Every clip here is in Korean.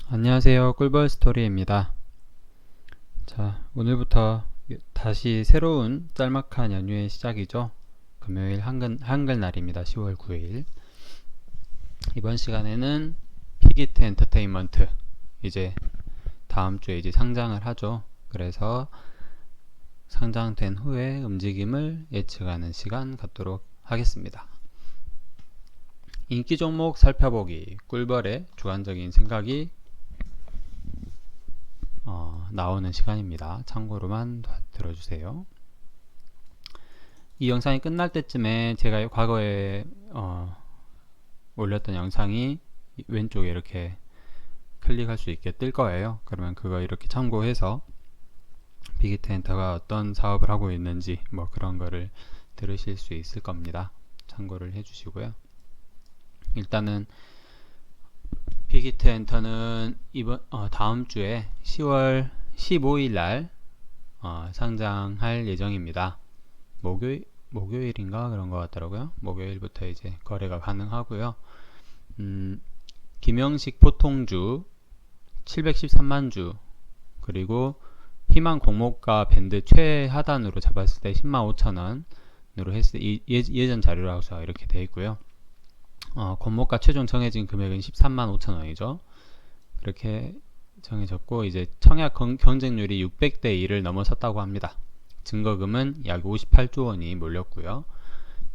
안녕하세요. 꿀벌 스토리입니다. 자, 오늘부터 다시 새로운 짤막한 연휴의 시작이죠. 금요일 한글날입니다. 10월 9일. 이번 시간에는 픽이트 엔터테인먼트 이제 다음 주에 이제 상장을 하죠. 그래서 상장된 후에 움직임을 예측하는 시간 갖도록 하겠습니다. 인기 종목 살펴보기, 꿀벌의 주관적인 생각이 나오는 시간입니다. 참고로만 들어주세요. 이 영상이 끝날 때쯤에 제가 과거에 올렸던 영상이 왼쪽에 이렇게 클릭할 수 있게 뜰 거예요. 그러면 그거 이렇게 참고해서 빅히트 엔터가 어떤 사업을 하고 있는지 뭐 그런 거를 들으실 수 있을 겁니다. 참고를 해주시고요. 일단은 빅히트 엔터는 다음 주에 10월 15일 날 상장할 예정입니다. 목요일인가 그런 것 같더라고요. 목요일부터 이제 거래가 가능하고요. 김영식 포통주 713만 주, 그리고 희망 공모가 밴드 최하단으로 잡았을 때 10만 5천원으로 했을 때 예전 자료라서 이렇게 되어 있고요. 공모가 최종 정해진 금액은 13만 5천원이죠. 그렇게 정해졌고, 이제 청약 경쟁률이 600대 1을 넘어섰다고 합니다. 증거금은 약 58조 원이 몰렸고요.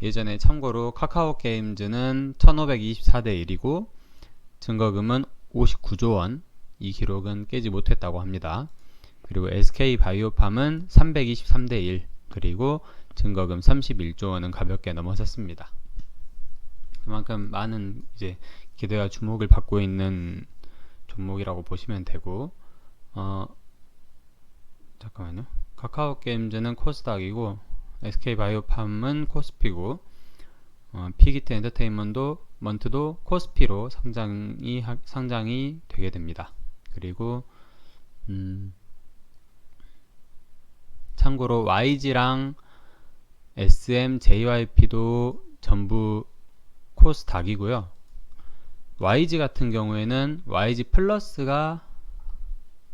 예전에 참고로 카카오 게임즈는 1524대 1이고 증거금은 59조 원, 이 기록은 깨지 못했다고 합니다. 그리고 SK 바이오팜은 323대 1, 그리고 증거금 31조 원은 가볍게 넘어섰습니다. 그만큼 많은 이제 기대와 주목을 받고 있는 종목이라고 보시면 되고, 잠깐만요. 카카오 게임즈는 코스닥이고 SK 바이오팜은 코스피고, 픽이트 엔터테인먼트도 코스피로 상장이 되게 됩니다. 그리고 참고로 YG랑 SM, JYP도 전부 코스닥이고요. YG 같은 경우에는 YG 플러스가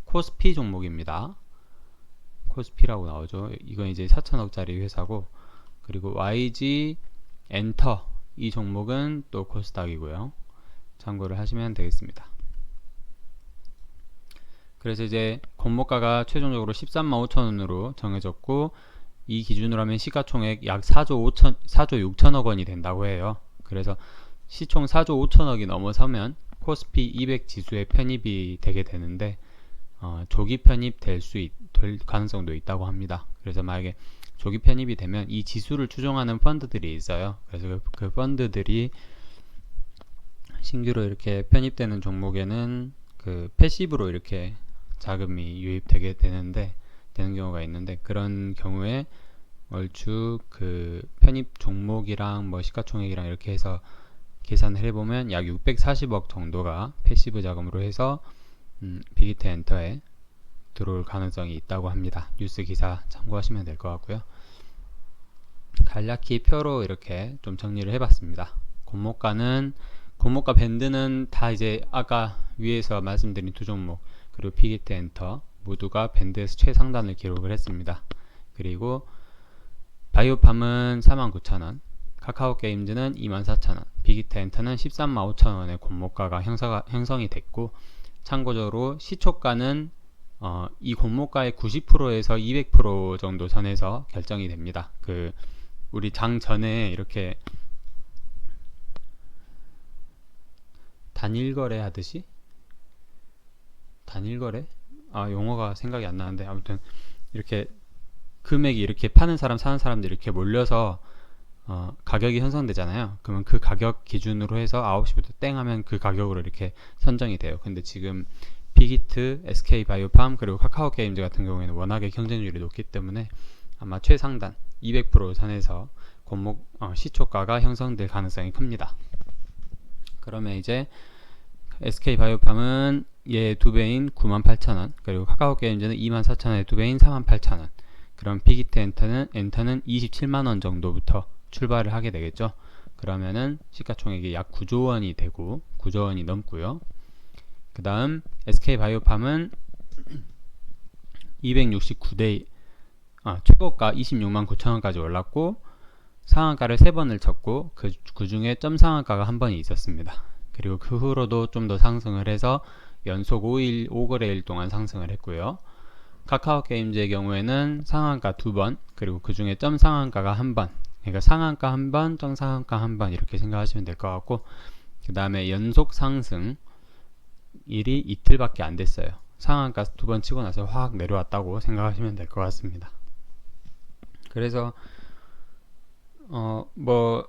코스피 종목입니다. 코스피라고 나오죠. 이건 이제 4천억짜리 회사고, 그리고 YG 엔터, 이 종목은 또 코스닥이고요. 참고를 하시면 되겠습니다. 그래서 이제 공모가가 최종적으로 13만 5천원으로 정해졌고, 이 기준으로 하면 시가총액 약 4조 6천억 원이 된다고 해요. 그래서 시총 4조 5천억이 넘어서면 코스피 200 지수에 편입이 되게 되는데, 조기 편입될 가능성도 있다고 합니다. 그래서 만약에 조기 편입이 되면 이 지수를 추종하는 펀드들이 있어요. 그래서 그 펀드들이 신규로 이렇게 편입되는 종목에는 그 패시브로 이렇게 자금이 유입되게 되는 경우가 있는데, 그런 경우에 얼추 그 편입 종목이랑 뭐 시가총액이랑 이렇게 해서 계산을 해보면 약 640억 정도가 패시브 자금으로 해서 빅히트 엔터에 들어올 가능성이 있다고 합니다. 뉴스 기사 참고하시면 될 것 같고요. 간략히 표로 이렇게 좀 정리를 해봤습니다. 공모가 밴드는 다 이제 아까 위에서 말씀드린 두 종목, 그리고 픽이트 엔터 모두가 밴드에서 최상단을 기록을 했습니다. 그리고 바이오팜은 49,000원, 카카오 게임즈는 24,000원, 빅히트 엔터는 13만 5천원의 공모가가 형성이 됐고, 참고적으로 시초가는 이 공모가의 90%에서 200% 정도 선에서 결정이 됩니다. 우리 장 전에 이렇게 단일거래 하듯이, 용어가 생각이 안 나는데, 아무튼 이렇게 금액이 이렇게 파는 사람 사는 사람들 이렇게 몰려서 가격이 형성되잖아요. 그러면 그 가격 기준으로 해서 9시부터 땡 하면 그 가격으로 이렇게 선정이 돼요. 근데 지금 빅히트, SK 바이오팜, 그리고 카카오 게임즈 같은 경우에는 워낙에 경쟁률이 높기 때문에 아마 최상단 200% 선에서 시초가가 형성될 가능성이 큽니다. 그러면 이제 SK 바이오팜은 얘 2배인 98,000원, 그리고 카카오 게임즈는 24,000원의 2배인 48,000원. 그럼 빅히트 엔터는 27만원 정도부터 출발을 하게 되겠죠. 그러면은 시가총액이 약 9조 원이 되고 9조 원이 넘고요. 그 다음 SK바이오팜은 269대 최고가 26만 9천원까지 올랐고 상한가를 3번을 쳤고 그 중에 점 상한가가 한 번이 있었습니다. 그리고 그 후로도 좀 더 상승을 해서 연속 5거래일 동안 상승을 했고요. 카카오게임즈의 경우에는 상한가 2번, 그리고 그 중에 점 상한가가 한 번, 그러니까 상한가 한 번, 점 상한가 한 번 이렇게 생각하시면 될 것 같고, 그 다음에 연속 상승 일이 이틀밖에 안 됐어요. 상한가 2번 치고 나서 확 내려왔다고 생각하시면 될 것 같습니다. 그래서 뭐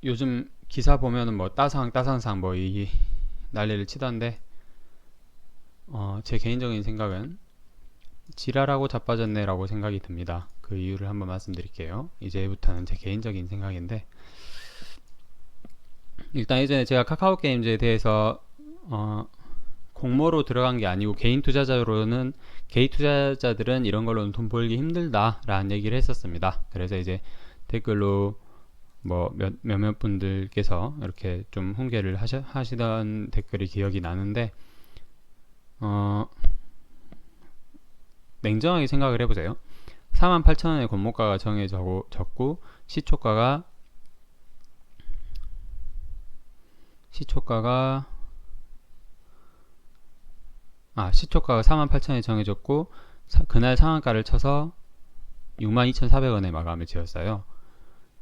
요즘 기사 보면은 뭐 따상상 뭐 이 난리를 치던데, 제 개인적인 생각은 지랄하고 자빠졌네 라고 생각이 듭니다. 그 이유를 한번 말씀드릴게요. 이제부터는 제 개인적인 생각인데, 일단 예전에 제가 카카오게임즈에 대해서 공모로 들어간 게 아니고 개인 투자자들은 이런 걸로는 돈 벌기 힘들다 라는 얘기를 했었습니다. 그래서 이제 댓글로 뭐 몇몇 분들께서 이렇게 좀 훈계를 하시던 댓글이 기억이 나는데, 냉정하게 생각을 해보세요. 48,000원의 공모가가 정해졌고 시초가가 48,000원에 정해졌고 그날 상한가를 쳐서 62,400원에 마감을 지었어요.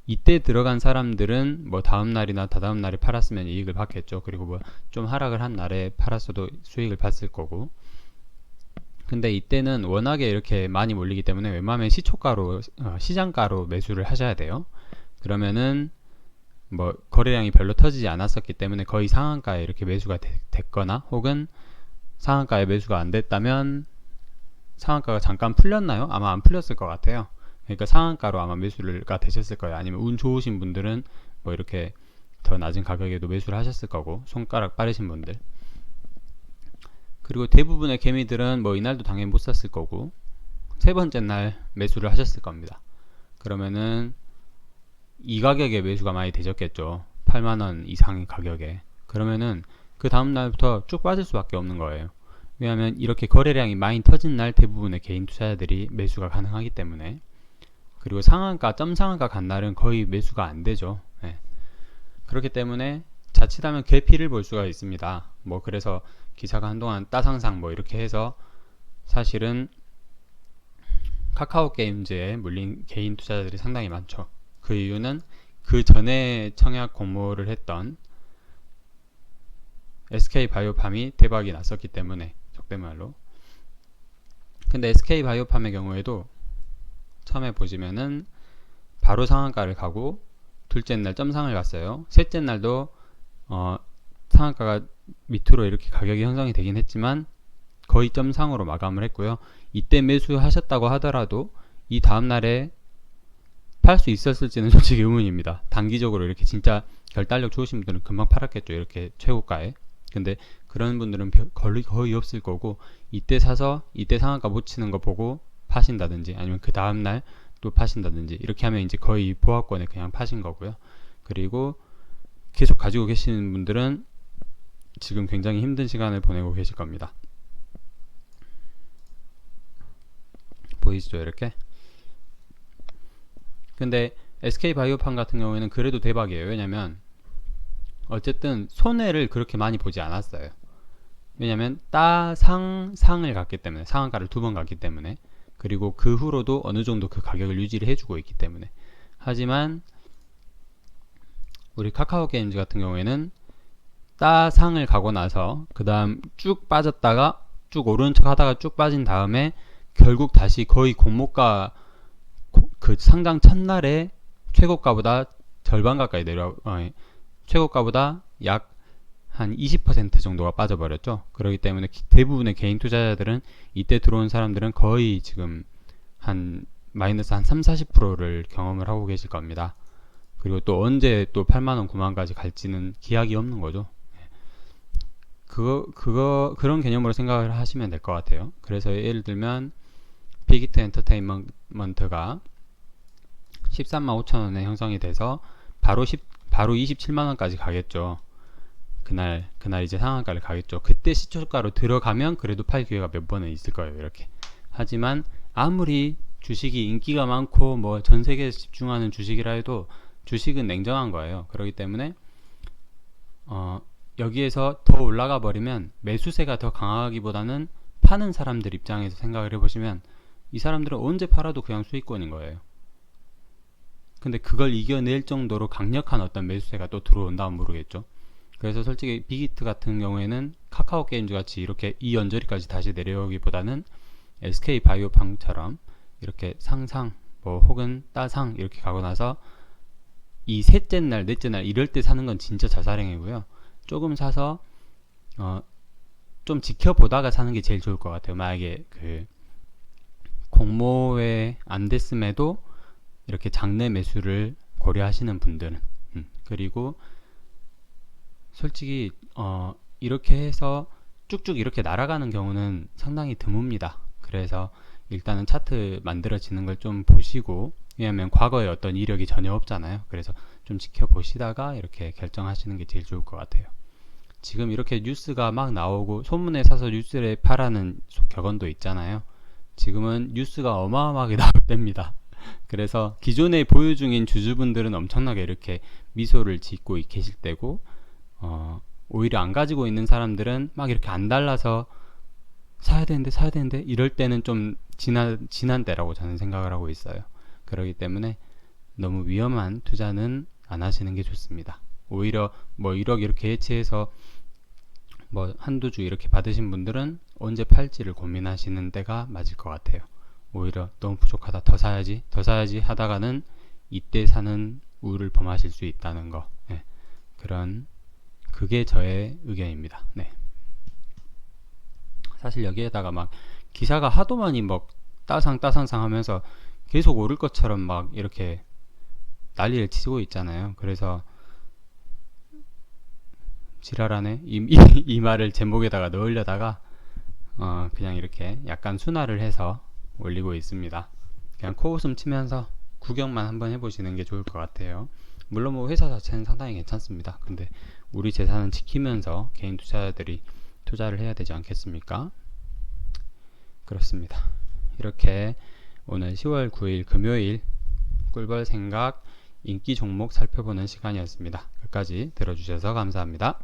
이때 들어간 사람들은 뭐 다음날이나 다다음 날에 팔았으면 이익을 받겠죠. 그리고 뭐 좀 하락을 한 날에 팔았어도 수익을 봤을 거고. 근데 이때는 워낙에 이렇게 많이 몰리기 때문에 웬만하면 시장가로 매수를 하셔야 돼요. 그러면은 뭐 거래량이 별로 터지지 않았었기 때문에 거의 상한가에 이렇게 매수가 됐거나, 혹은 상한가에 매수가 안 됐다면 상한가가 잠깐 풀렸나요? 아마 안 풀렸을 것 같아요. 그러니까 상한가로 아마 매수가 되셨을 거예요. 아니면 운 좋으신 분들은 뭐 이렇게 더 낮은 가격에도 매수를 하셨을 거고, 손가락 빠르신 분들. 그리고 대부분의 개미들은 뭐 이날도 당연히 못 샀을 거고, 세 번째 날 매수를 하셨을 겁니다. 그러면은 이 가격에 매수가 많이 되셨겠죠. 8만원 이상의 가격에. 그러면은 그 다음날부터 쭉 빠질 수밖에 없는 거예요. 왜냐하면 이렇게 거래량이 많이 터진 날 대부분의 개인 투자자들이 매수가 가능하기 때문에. 그리고 점 상한가 간 날은 거의 매수가 안 되죠. 네. 그렇기 때문에 자칫하면 괴피를 볼 수가 있습니다. 뭐 그래서 기사가 한동안 따상상 뭐 이렇게 해서 사실은 카카오게임즈에 물린 개인 투자자들이 상당히 많죠. 그 이유는 그 전에 청약 공모를 했던 SK바이오팜이 대박이 났었기 때문에, 속된 말로. 근데 SK바이오팜의 경우에도 처음에 보시면은 바로 상한가를 가고 둘째 날 점상을 갔어요. 셋째 날도 상한가가 밑으로 이렇게 가격이 형성이 되긴 했지만 거의 점상으로 마감을 했고요. 이때 매수하셨다고 하더라도 이 다음날에 팔 수 있었을지는 솔직히 의문입니다. 단기적으로 이렇게 진짜 결단력 좋으신 분들은 금방 팔았겠죠. 이렇게 최고가에. 근데 그런 분들은 거의 없을 거고, 이때 사서 이때 상한가 못 치는 거 보고 파신다든지, 아니면 그 다음날 또 파신다든지, 이렇게 하면 이제 거의 보합권에 그냥 파신 거고요. 그리고 계속 가지고 계시는 분들은 지금 굉장히 힘든 시간을 보내고 계실 겁니다. 보이시죠? 이렇게. 근데 SK바이오팜 같은 경우에는 그래도 대박이에요. 왜냐면 어쨌든 손해를 그렇게 많이 보지 않았어요. 왜냐면 상을 갔기 때문에, 상한가를 2번 갔기 때문에, 그리고 그 후로도 어느 정도 그 가격을 유지를 해주고 있기 때문에. 하지만 우리 카카오게임즈 같은 경우에는 상을 가고 나서 그 다음 쭉 빠졌다가 쭉 오르는 척 하다가 쭉 빠진 다음에 결국 다시 거의 공모가 그 상장 첫날에 최고가보다 절반 가까이 최고가보다 약 한 20% 정도가 빠져버렸죠. 그렇기 때문에 대부분의 개인 투자자들은, 이때 들어온 사람들은 거의 지금 한 마이너스 한 30-40%를 경험을 하고 계실 겁니다. 그리고 또 언제 또 8만원 9만원까지 갈지는 기약이 없는 거죠. 그런 개념으로 생각을 하시면 될 것 같아요. 그래서 예를 들면 빅히트 엔터테인먼트가 135,000원에 형성이 돼서 바로 27만원까지 가겠죠. 그날 이제 상한가를 가겠죠. 그때 시초가로 들어가면 그래도 팔 기회가 몇 번은 있을 거예요. 이렇게. 하지만 아무리 주식이 인기가 많고 뭐 전 세계에서 집중하는 주식이라 해도 주식은 냉정한 거예요. 그렇기 때문에 여기에서 더 올라가 버리면 매수세가 더 강하기보다는 파는 사람들 입장에서 생각을 해보시면 이 사람들은 언제 팔아도 그냥 수익권인 거예요. 근데 그걸 이겨낼 정도로 강력한 어떤 매수세가 또 들어온다면 모르겠죠. 그래서 솔직히 빅히트 같은 경우에는 카카오 게임즈 같이 이렇게 이 언저리까지 다시 내려오기보다는 SK 바이오팜처럼 이렇게 상상 뭐 혹은 따상 이렇게 가고 나서 이 셋째 날 넷째 날 이럴 때 사는 건 진짜 자살행위고요. 조금 사서 좀 지켜보다가 사는 게 제일 좋을 것 같아요. 만약에 그 공모에 안 됐음에도 이렇게 장내 매수를 고려하시는 분들은 그리고 솔직히 이렇게 해서 쭉쭉 이렇게 날아가는 경우는 상당히 드뭅니다. 그래서 일단은 차트 만들어지는 걸 좀 보시고, 왜냐하면 과거에 어떤 이력이 전혀 없잖아요. 그래서 좀 지켜보시다가 이렇게 결정하시는 게 제일 좋을 것 같아요. 지금 이렇게 뉴스가 막 나오고 소문에 사서 뉴스에 파라는 격언도 있잖아요. 지금은 뉴스가 어마어마하게 나올 때입니다. 그래서 기존에 보유 중인 주주분들은 엄청나게 이렇게 미소를 짓고 계실 때고, 오히려 안 가지고 있는 사람들은 막 이렇게 안 달라서 사야 되는데 이럴 때는 좀 지난 때라고 저는 생각을 하고 있어요. 그렇기 때문에 너무 위험한 투자는 안 하시는 게 좋습니다. 오히려 뭐 1억 이렇게 해치해서 뭐 한두 주 이렇게 받으신 분들은 언제 팔지를 고민하시는 때가 맞을 것 같아요. 오히려 너무 부족하다, 더 사야지 하다가는 이때 사는 우를 범하실 수 있다는 거. 네. 그게 저의 의견입니다. 네. 사실 여기에다가 막 기사가 하도 많이 막 따상따상상 하면서 계속 오를 것처럼 막 이렇게 난리를 치고 있잖아요. 그래서 지랄하네 이 말을 제목에다가 넣으려다가 그냥 이렇게 약간 순화를 해서 올리고 있습니다. 그냥 코웃음 치면서 구경만 한번 해보시는 게 좋을 것 같아요. 물론 뭐 회사 자체는 상당히 괜찮습니다. 근데 우리 재산은 지키면서 개인 투자자들이 투자를 해야 되지 않겠습니까? 그렇습니다. 이렇게 오늘 10월 9일 금요일 꿀벌 생각 인기 종목 살펴보는 시간이었습니다. 끝까지 들어주셔서 감사합니다.